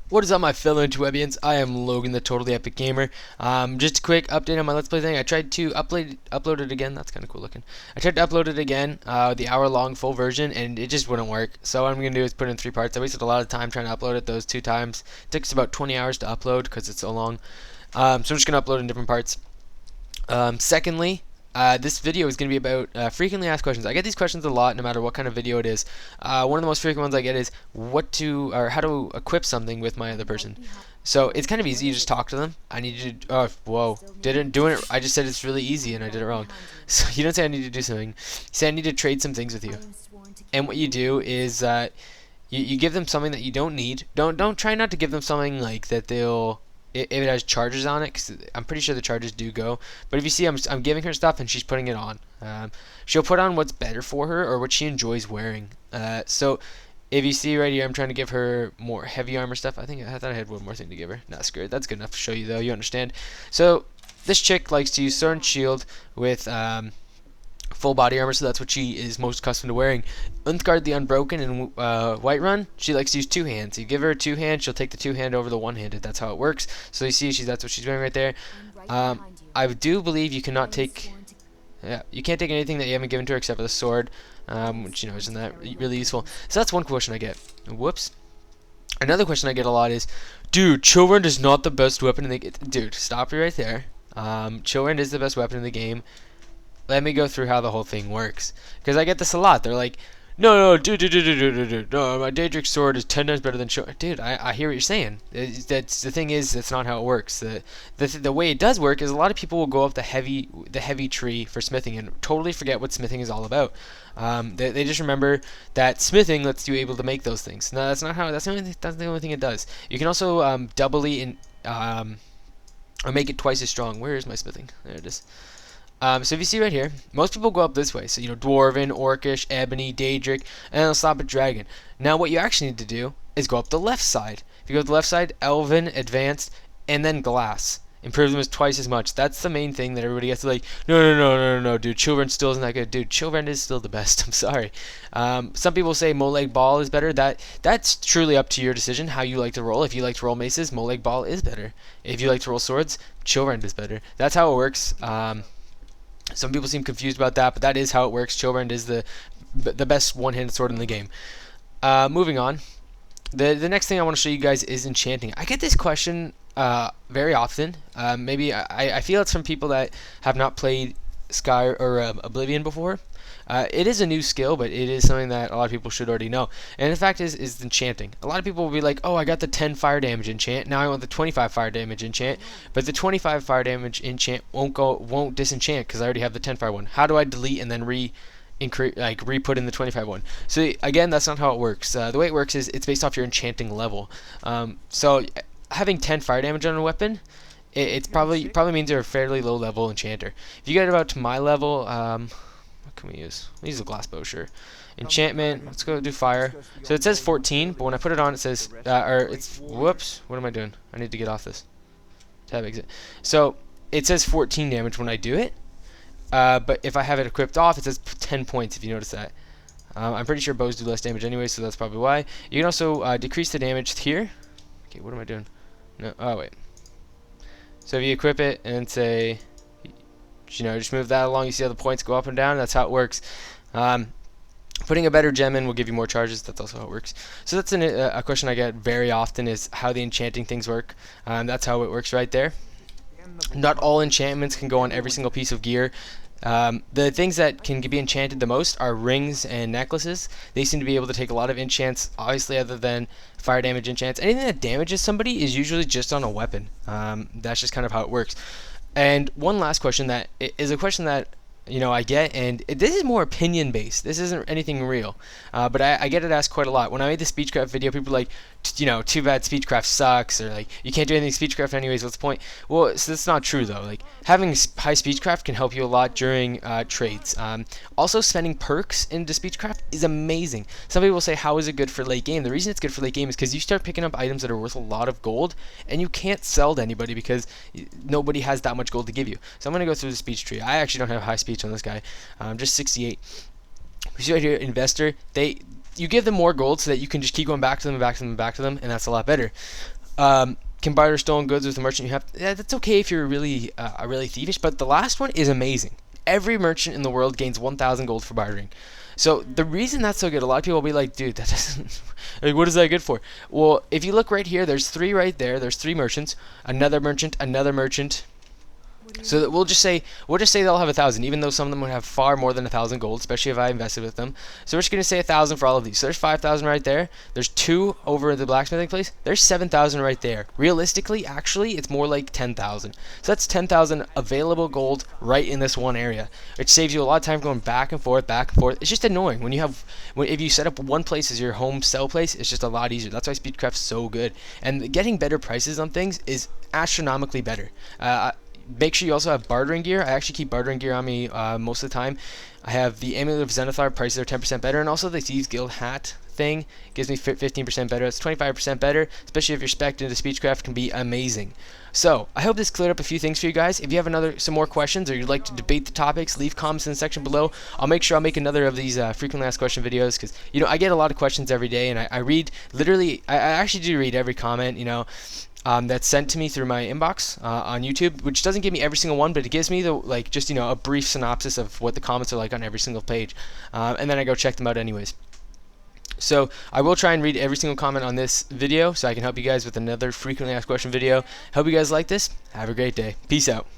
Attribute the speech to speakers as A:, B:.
A: What is up, my fellow interwebians? I am Logan, the Totally Epic Gamer. Just a quick update on my Let's Play thing. I tried to upload it again. That's kind of cool looking. I tried to upload it again, the hour-long full version, and it just wouldn't work. So what I'm gonna do is put it in 3 parts. I wasted a lot of time trying to upload it those 2 times. It takes about 20 hours to upload because it's so long. So I'm just gonna upload in different parts. Secondly, this video is going to be about frequently asked questions. I get these questions a lot, no matter what kind of video it is. One of the most frequent ones I get is how to equip something with my other person. So it's kind of easy. You just talk to them. I need you to. Oh, whoa! Didn't do it. I just said it's really easy, and I did it wrong. So you don't say I need to do something. You say I need to trade some things with you. And what you do is you give them something that you don't need. Don't try not to give them something like that they'll. If it has charges on it, because I'm pretty sure the charges do go. But if you see, I'm giving her stuff and she's putting it on. She'll put on what's better for her or what she enjoys wearing. So if you see right here, I'm trying to give her more heavy armor stuff. I thought I had one more thing to give her. Nah, screw it. That's good enough to show you, though. You understand. So this chick likes to use Sword and Shield with full body armor, so that's what she is most accustomed to wearing. Unthguard the Unbroken and Whiterun, she likes to use 2 hands. You give her a 2-hand, she'll take the 2-hand over the 1-handed. That's how it works. So you see, that's what she's wearing right there. I do believe you cannot take. Yeah, you can't take anything that you haven't given to her except for the sword, which isn't that really useful. So that's one question I get. Whoops. Another question I get a lot is, dude, Children is not the best weapon in the game. Dude, stop you right there. Children is the best weapon in the game. Let me go through how the whole thing works, because I get this a lot. They're like, no, dude, no, my Daedric sword is 10 times better than dude. I hear what you're saying. That's the thing is, that's not how it works. The way it does work is a lot of people will go up the heavy tree for smithing and totally forget what smithing is all about. They just remember that smithing lets you able to make those things. No, that's not how. That's the only thing it does. You can also doubly or make it twice as strong. Where is my smithing? There it is. So if you see right here, most people go up this way. So, Dwarven, Orcish, Ebony, Daedric, and they'll stop at Dragon. Now what you actually need to do is go up the left side. If you go to the left side, Elven, Advanced, and then Glass. Improve them as twice as much. That's the main thing that everybody gets to like, no, dude, Children still isn't that good. Dude, Children is still the best. I'm sorry. Some people say Molag Ball is better. That's truly up to your decision, how you like to roll. If you like to roll maces, Molag Ball is better. If you like to roll swords, Children is better. That's how it works. Some people seem confused about that, but that is how it works. Children is the best one-handed sword in the game. Moving on. The next thing I want to show you guys is Enchanting. I get this question very often. Maybe I feel it's from people that have not played Sky or Oblivion before. It is a new skill, but it is something that a lot of people should already know. And the fact is Enchanting. A lot of people will be like, oh, I got the 10 fire damage enchant. Now I want the 25 fire damage enchant. But the 25 fire damage enchant won't disenchant because I already have the 10 fire one. How do I delete and then re-put in the 25 one? So again, that's not how it works. The way it works is it's based off your enchanting level. So having 10 fire damage on a weapon, it probably means you're a fairly low level enchanter. If you get about to my level, what can we use? We use a glass bow, sure. Enchantment, let's go do fire. So it says 14, but when I put it on, it says, whoops, what am I doing? I need to get off this. Tab exit. So it says 14 damage when I do it, but if I have it equipped off, it says 10 points, if you notice that. I'm pretty sure bows do less damage anyway, so that's probably why. You can also decrease the damage here. Okay, what am I doing? No, oh wait. So if you equip it and say, just move that along, you see how the points go up and down. That's how it works. Putting a better gem in will give you more charges. That's also how it works. So that's a question I get very often, is how the enchanting things work. That's how it works right there. Not all enchantments can go on every single piece of gear. The things that can be enchanted the most are rings and necklaces. They seem to be able to take a lot of enchants, obviously, other than fire damage enchants. Anything that damages somebody is usually just on a weapon. That's just kind of how it works. And one last question that is a question that I get, and this is more opinion based. This isn't anything real, but I get it asked quite a lot. When I made the Speechcraft video, people were like, too bad Speechcraft sucks, or like, you can't do anything Speechcraft anyways. What's the point? Well, so that's not true though. Like, having high Speechcraft can help you a lot during trades. Also, spending perks into Speechcraft is amazing. Some people say, how is it good for late game? The reason it's good for late game is because you start picking up items that are worth a lot of gold, and you can't sell to anybody because nobody has that much gold to give you. So I'm gonna go through the speech tree. I actually don't have high speech on this guy. Just 68. You see right here, investor. You give them more gold so that you can just keep going back to them and back to them and back to them, and that's a lot better. Can barter stolen goods with a merchant you have. Yeah, that's okay if you're really thievish, but the last one is amazing. Every merchant in the world gains 1,000 gold for bartering. So the reason that's so good, a lot of people will be like, dude, that doesn't, like, what is that good for? Well, if you look right here, there's 3 right there. There's 3 merchants, another merchant, another merchant. So that we'll just say they'll have 1,000, even though some of them would have far more than 1,000 gold, especially if I invested with them. So we're just gonna say 1,000 for all of these. So there's 5,000 right there. There's 2 over at the blacksmithing place. There's 7,000 right there. Realistically, actually, it's more like 10,000. So that's 10,000 available gold right in this one area, which saves you a lot of time going back and forth, back and forth. It's just annoying when you have, if you set up one place as your home sell place, it's just a lot easier. That's why Speechcraft's so good. And getting better prices on things is astronomically better. Make sure you also have bartering gear. I actually keep bartering gear on me most of the time. I have the Amulet of Zenithar, prices are 10% better, and also the Thieves Guild hat thing gives me 15% better. It's 25% better, especially if you're spec'd into Speechcraft, can be amazing. So, I hope this cleared up a few things for you guys. If you have some more questions, or you'd like to debate the topics, leave comments in the section below. I'll make sure I'll make another of these frequently asked question videos, because, I get a lot of questions every day, and I read, literally, I actually do read every comment, that's sent to me through my inbox on YouTube, which doesn't give me every single one, but it gives me a brief synopsis of what the comments are like on every single page, and then I go check them out anyways. So I will try and read every single comment on this video, so I can help you guys with another frequently asked question video. Hope you guys like this. Have a great day. Peace out.